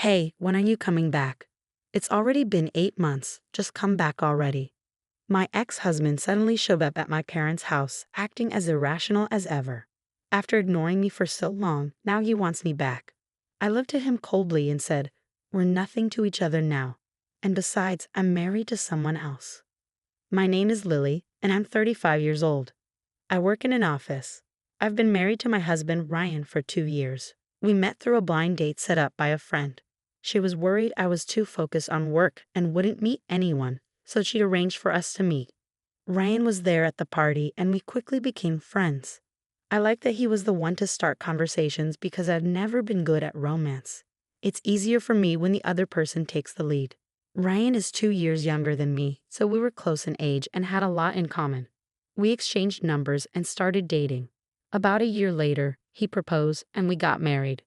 Hey, when are you coming back? It's already been 8 months, just come back already. My ex-husband suddenly showed up at my parents' house, acting as irrational as ever. After ignoring me for so long, now he wants me back. I looked at him coldly and said, "We're nothing to each other now. And besides, I'm married to someone else." My name is Lily, and I'm 35 years old. I work in an office. I've been married to my husband, Ryan, for 2 years. We met through a blind date set up by a friend. She was worried I was too focused on work and wouldn't meet anyone, so she arranged for us to meet. Ryan was there at the party, and we quickly became friends. I like that he was the one to start conversations because I've never been good at romance. It's easier for me when the other person takes the lead. Ryan is 2 years younger than me, so we were close in age and had a lot in common. We exchanged numbers and started dating. About a year later, he proposed and we got married.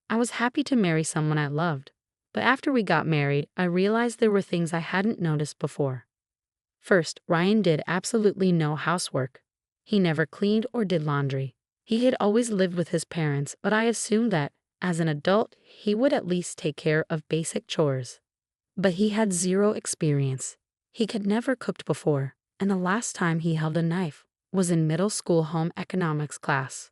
I was happy to marry someone I loved, but after we got married, I realized there were things I hadn't noticed before. First, Ryan did absolutely no housework. He never cleaned or did laundry. He had always lived with his parents, but I assumed that, as an adult, he would at least take care of basic chores. But he had zero experience. He had never cooked before, and the last time he held a knife was in middle school home economics class.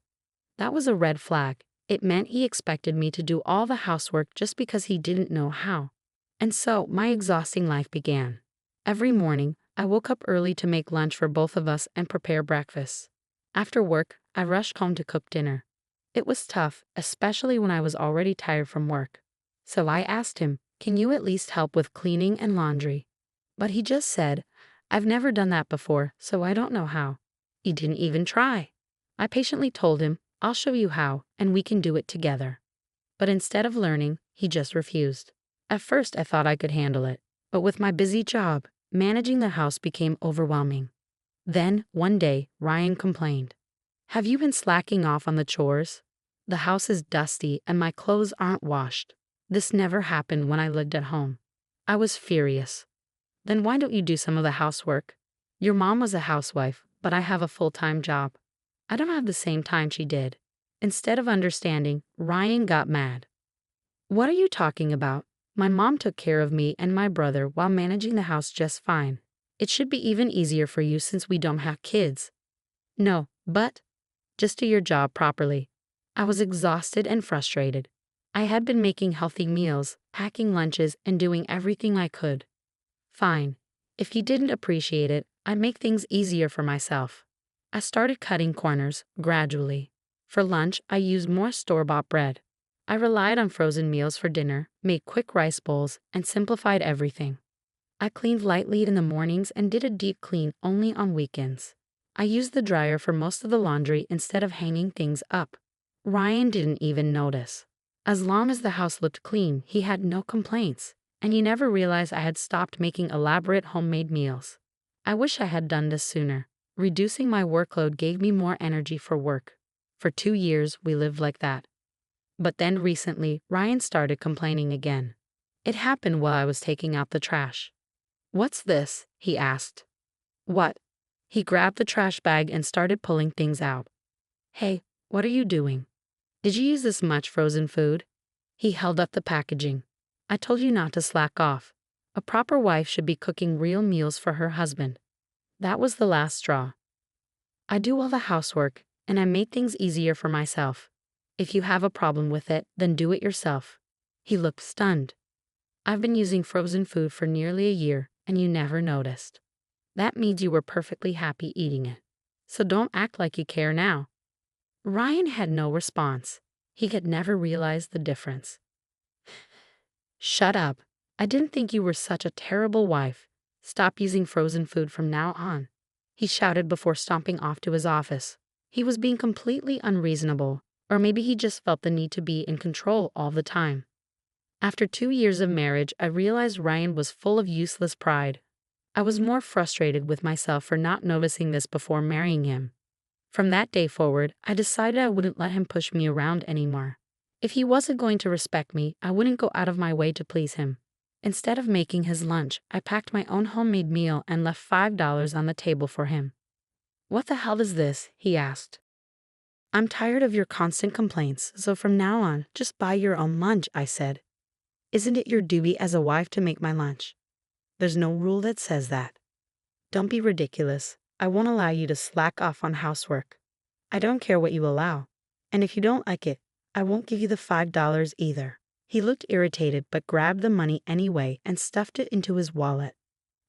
That was a red flag. It meant he expected me to do all the housework just because he didn't know how. And so my exhausting life began. Every morning, I woke up early to make lunch for both of us and prepare breakfast. After work, I rushed home to cook dinner. It was tough, especially when I was already tired from work. So I asked him, "Can you at least help with cleaning and laundry?" But he just said, "I've never done that before, so I don't know how." He didn't even try. I patiently told him, "I'll show you how, and we can do it together." But instead of learning, he just refused. At first, I thought I could handle it, but with my busy job, managing the house became overwhelming. Then, one day, Ryan complained, "Have you been slacking off on the chores? The house is dusty and my clothes aren't washed." This never happened when I lived at home. I was furious. "Then why don't you do some of the housework? Your mom was a housewife, but I have a full-time job. I don't have the same time she did." Instead of understanding, Ryan got mad. "What are you talking about? My mom took care of me and my brother while managing the house just fine. It should be even easier for you since we don't have kids." "No, but just do your job properly." I was exhausted and frustrated. I had been making healthy meals, packing lunches, and doing everything I could. Fine. If he didn't appreciate it, I'd make things easier for myself. I started cutting corners, gradually. For lunch, I used more store-bought bread. I relied on frozen meals for dinner, made quick rice bowls, and simplified everything. I cleaned lightly in the mornings and did a deep clean only on weekends. I used the dryer for most of the laundry instead of hanging things up. Ryan didn't even notice. As long as the house looked clean, he had no complaints, and he never realized I had stopped making elaborate homemade meals. I wish I had done this sooner. Reducing my workload gave me more energy for work. For 2 years, we lived like that. But then recently, Ryan started complaining again. It happened while I was taking out the trash. "What's this?" he asked. "What?" He grabbed the trash bag and started pulling things out. "Hey, what are you doing? Did you use this much frozen food?" He held up the packaging. "I told you not to slack off. A proper wife should be cooking real meals for her husband." That was the last straw. "I do all the housework, and I make things easier for myself. If you have a problem with it, then do it yourself." He looked stunned. "I've been using frozen food for nearly a year, and you never noticed. That means you were perfectly happy eating it. So don't act like you care now." Ryan had no response. He had never realized the difference. "Shut up. I didn't think you were such a terrible wife. Stop using frozen food from now on," he shouted before stomping off to his office. He was being completely unreasonable, or maybe he just felt the need to be in control all the time. After 2 years of marriage, I realized Ryan was full of useless pride. I was more frustrated with myself for not noticing this before marrying him. From that day forward, I decided I wouldn't let him push me around anymore. If he wasn't going to respect me, I wouldn't go out of my way to please him. Instead of making his lunch, I packed my own homemade meal and left $5 on the table for him. "What the hell is this?" he asked. "I'm tired of your constant complaints, so from now on, just buy your own lunch," I said. Isn't it your duty as a wife to make my lunch? There's no rule that says that. Don't be ridiculous. I won't allow you to slack off on housework. I don't care what you allow. And if you don't like it, I won't give you the $5 either. He looked irritated but grabbed the money anyway and stuffed it into his wallet.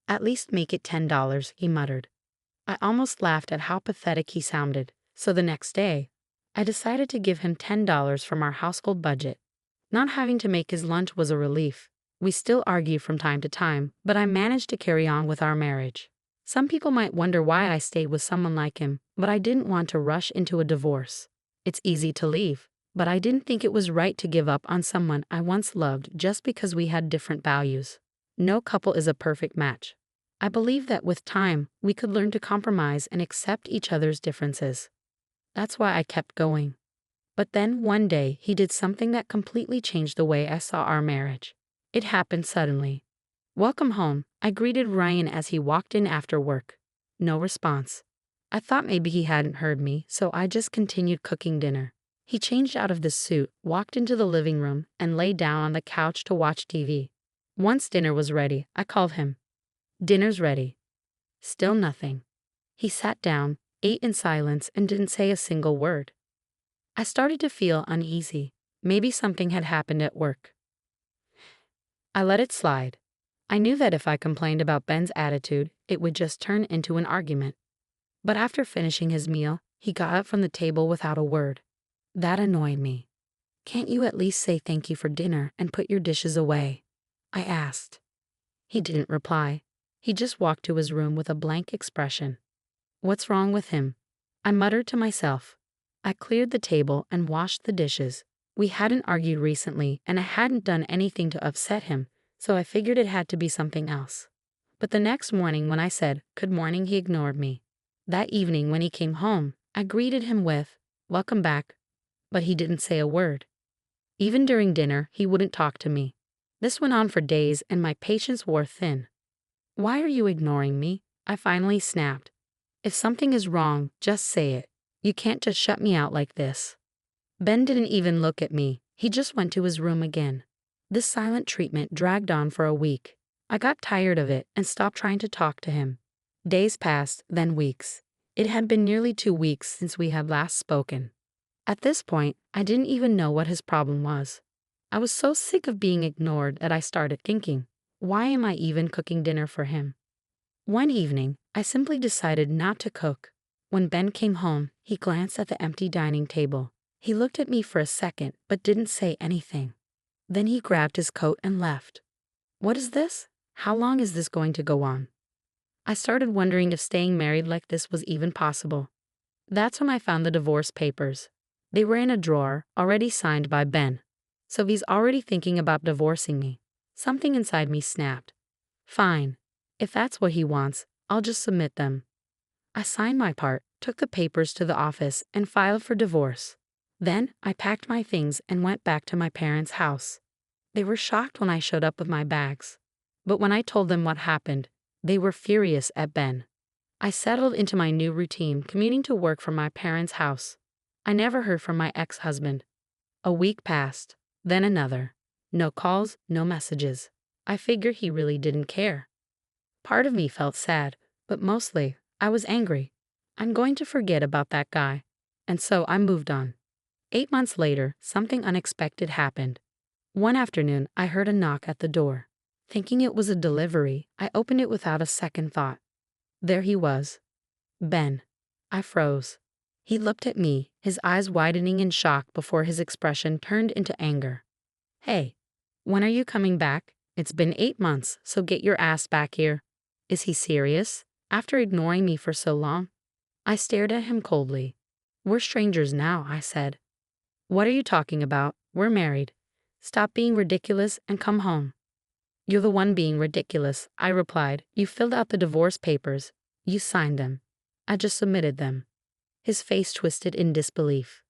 At least make it $10, he muttered. I almost laughed at how pathetic he sounded, so the next day, I decided to give him $10 from our household budget. Not having to make his lunch was a relief. We still argue from time to time, but I managed to carry on with our marriage. Some people might wonder why I stayed with someone like him, but I didn't want to rush into a divorce. It's easy to leave, but I didn't think it was right to give up on someone I once loved just because we had different values. No couple is a perfect match. I believe that with time, we could learn to compromise and accept each other's differences. That's why I kept going. But then one day, he did something that completely changed the way I saw our marriage. It happened suddenly. "Welcome home," I greeted Ryan as he walked in after work. No response. I thought maybe he hadn't heard me, so I just continued cooking dinner. He changed out of the suit, walked into the living room, and lay down on the couch to watch TV. Once dinner was ready, I called him. "Dinner's ready." Still nothing. He sat down, ate in silence, and didn't say a single word. I started to feel uneasy. Maybe something had happened at work. I let it slide. I knew that if I complained about Ben's attitude, it would just turn into an argument. But after finishing his meal, he got up from the table without a word. That annoyed me. "Can't you at least say thank you for dinner and put your dishes away?" I asked. He didn't reply. He just walked to his room with a blank expression. What's wrong with him? I muttered to myself. I cleared the table and washed the dishes. We hadn't argued recently, and I hadn't done anything to upset him, so I figured it had to be something else. But the next morning when I said, "Good morning," he ignored me. That evening when he came home, I greeted him with, "Welcome back," but he didn't say a word. Even during dinner, he wouldn't talk to me. This went on for days, and my patience wore thin. "Why are you ignoring me?" I finally snapped. "If something is wrong, just say it. You can't just shut me out like this." Ben didn't even look at me. He just went to his room again. This silent treatment dragged on for a week. I got tired of it and stopped trying to talk to him. Days passed, then weeks. It had been nearly 2 weeks since we had last spoken. At this point, I didn't even know what his problem was. I was so sick of being ignored that I started thinking, why am I even cooking dinner for him? One evening, I simply decided not to cook. When Ben came home, he glanced at the empty dining table. He looked at me for a second, but didn't say anything. Then he grabbed his coat and left. What is this? How long is this going to go on? I started wondering if staying married like this was even possible. That's when I found the divorce papers. They were in a drawer, already signed by Ben. So he's already thinking about divorcing me. Something inside me snapped. Fine. If that's what he wants, I'll just submit them. I signed my part, took the papers to the office, and filed for divorce. Then I packed my things and went back to my parents' house. They were shocked when I showed up with my bags. But when I told them what happened, they were furious at Ben. I settled into my new routine, commuting to work from my parents' house. I never heard from my ex-husband. A week passed, then another. No calls, no messages. I figured he really didn't care. Part of me felt sad, but mostly, I was angry. I'm going to forget about that guy. And so I moved on. 8 months later, something unexpected happened. One afternoon, I heard a knock at the door. Thinking it was a delivery, I opened it without a second thought. There he was. Ben. I froze. He looked at me, his eyes widening in shock before his expression turned into anger. "Hey, when are you coming back? It's been 8 months, so get your ass back here." Is he serious? After ignoring me for so long? I stared at him coldly. "We're strangers now," I said. "What are you talking about? We're married. Stop being ridiculous and come home." "You're the one being ridiculous," I replied. "You filled out the divorce papers. You signed them. I just submitted them." His face twisted in disbelief.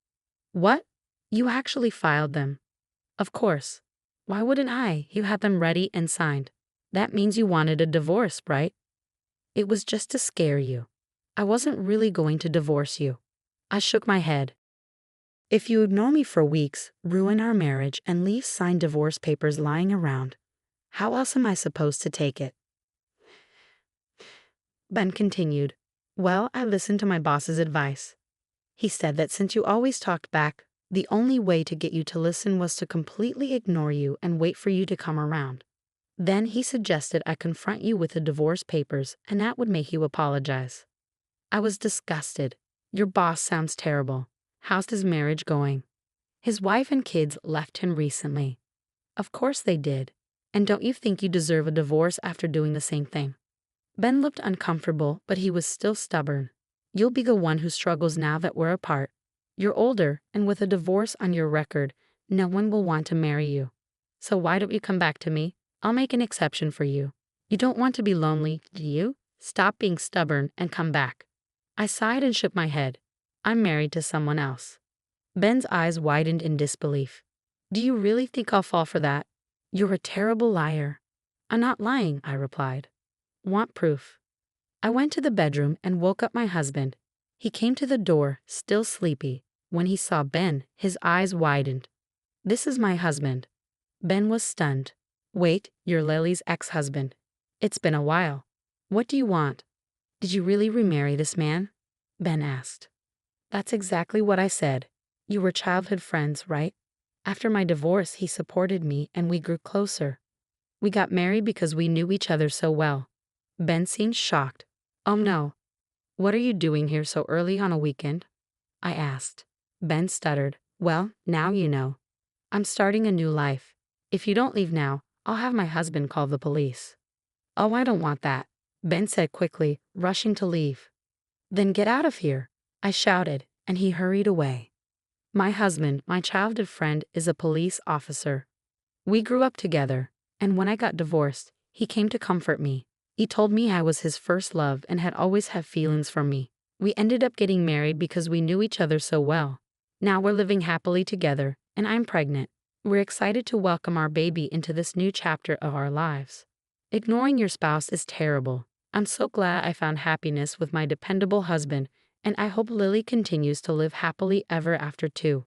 "What? You actually filed them?" "Of course. Why wouldn't I? You had them ready and signed. That means you wanted a divorce, right?" "It was just to scare you. I wasn't really going to divorce you." I shook my head. If you ignore me for weeks, ruin our marriage, and leave signed divorce papers lying around, how else am I supposed to take it? Ben continued. Well, I listened to my boss's advice. He said that since you always talked back, the only way to get you to listen was to completely ignore you and wait for you to come around. Then he suggested I confront you with the divorce papers, and that would make you apologize. I was disgusted. Your boss sounds terrible. How's his marriage going? His wife and kids left him recently. Of course they did. And don't you think you deserve a divorce after doing the same thing? Ben looked uncomfortable, but he was still stubborn. You'll be the one who struggles now that we're apart. You're older, and with a divorce on your record, no one will want to marry you. So why don't you come back to me? I'll make an exception for you. You don't want to be lonely, do you? Stop being stubborn and come back. I sighed and shook my head. I'm married to someone else. Ben's eyes widened in disbelief. Do you really think I'll fall for that? You're a terrible liar. I'm not lying, I replied. Want proof? I went to the bedroom and woke up my husband. He came to the door, still sleepy. When he saw Ben, his eyes widened. This is my husband. Ben was stunned. Wait, you're Lily's ex-husband. It's been a while. What do you want? Did you really remarry this man? Ben asked. That's exactly what I said. You were childhood friends, right? After my divorce, he supported me and we grew closer. We got married because we knew each other so well. Ben seemed shocked. Oh no. What are you doing here so early on a weekend? I asked. Ben stuttered. Well, now you know. I'm starting a new life. If you don't leave now, I'll have my husband call the police. Oh, I don't want that, Ben said quickly, rushing to leave. Then get out of here, I shouted, and he hurried away. My husband, my childhood friend, is a police officer. We grew up together, and when I got divorced, he came to comfort me. He told me I was his first love and had always had feelings for me. We ended up getting married because we knew each other so well. Now we're living happily together, and I'm pregnant. We're excited to welcome our baby into this new chapter of our lives. Ignoring your spouse is terrible. I'm so glad I found happiness with my dependable husband, and I hope Lily continues to live happily ever after too.